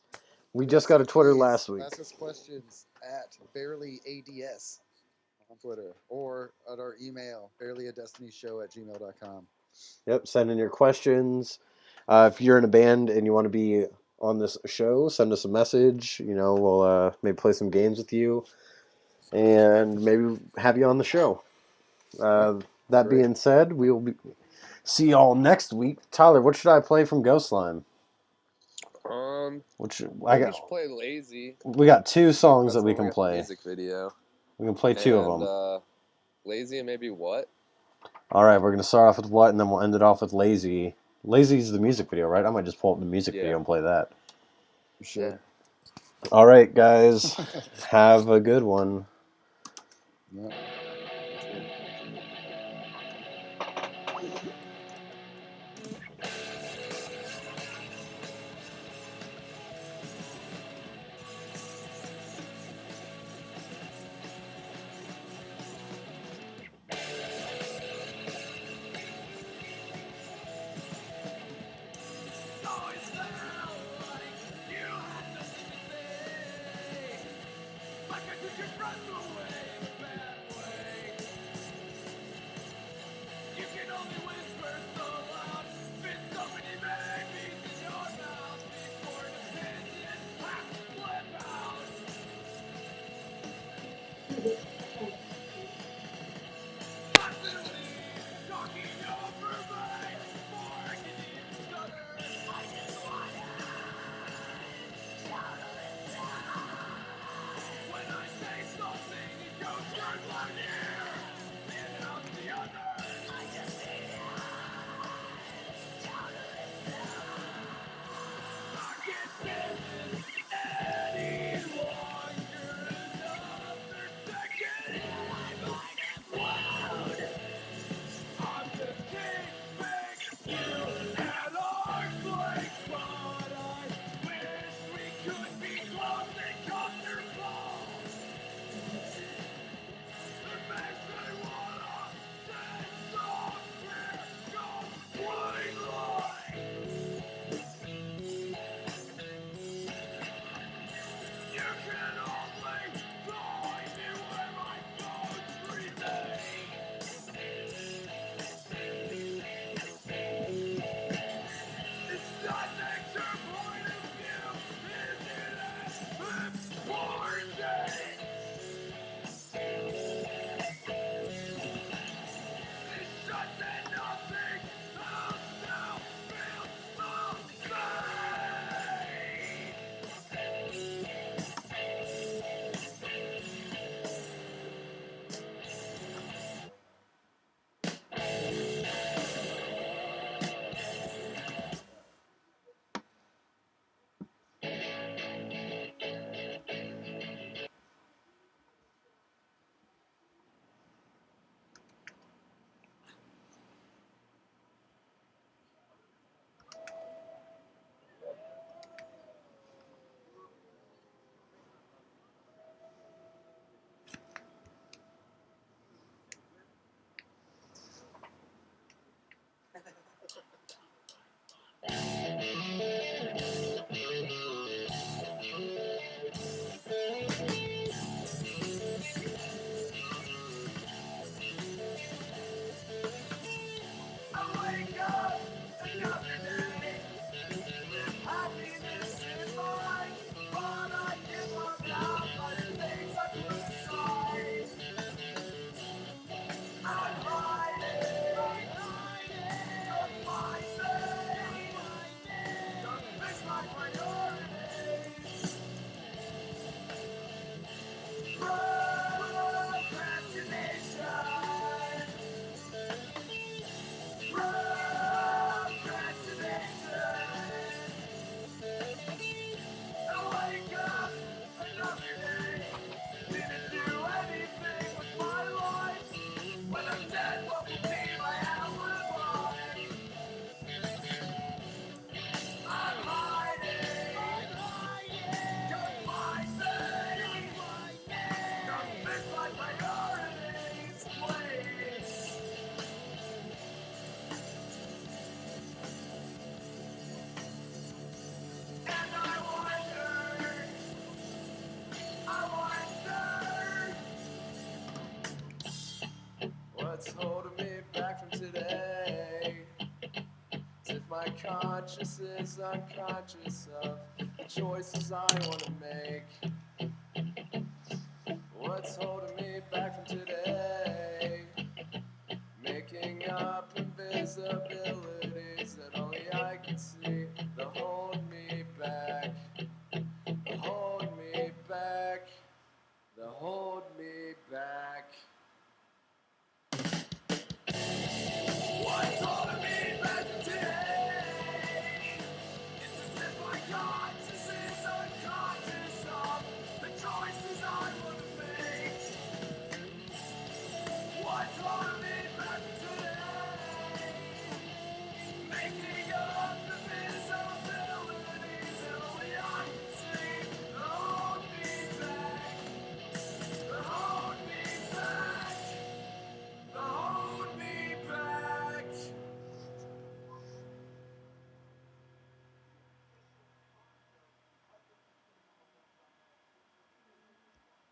We just got a Twitter Please last week. Ask us questions at barelyads on Twitter or at our email, barelyadestinyshow@gmail.com. Yep, send in your questions. If you're in a band and you want to be on this show, send us a message. We'll maybe play some games with you and maybe have you on the show. That Great. being said, we will see y'all next week. Tyler, what should I play from Ghost Slime? Which We should play Lazy. we got 2 songs That's that we when can got the play. music video. We can play 2 of And, them. Lazy and maybe What? All right, we're gonna start off with What, and then we'll end it off with Lazy. Lazy's the music video, right? I might just pull up the music Yeah. video and play that. You should. Yeah. All right, guys, have a good one. Yeah. What's holding me back from today? As if my conscience is unconscious of the choices I want to make. What's holding me back from today? Making up invisibility.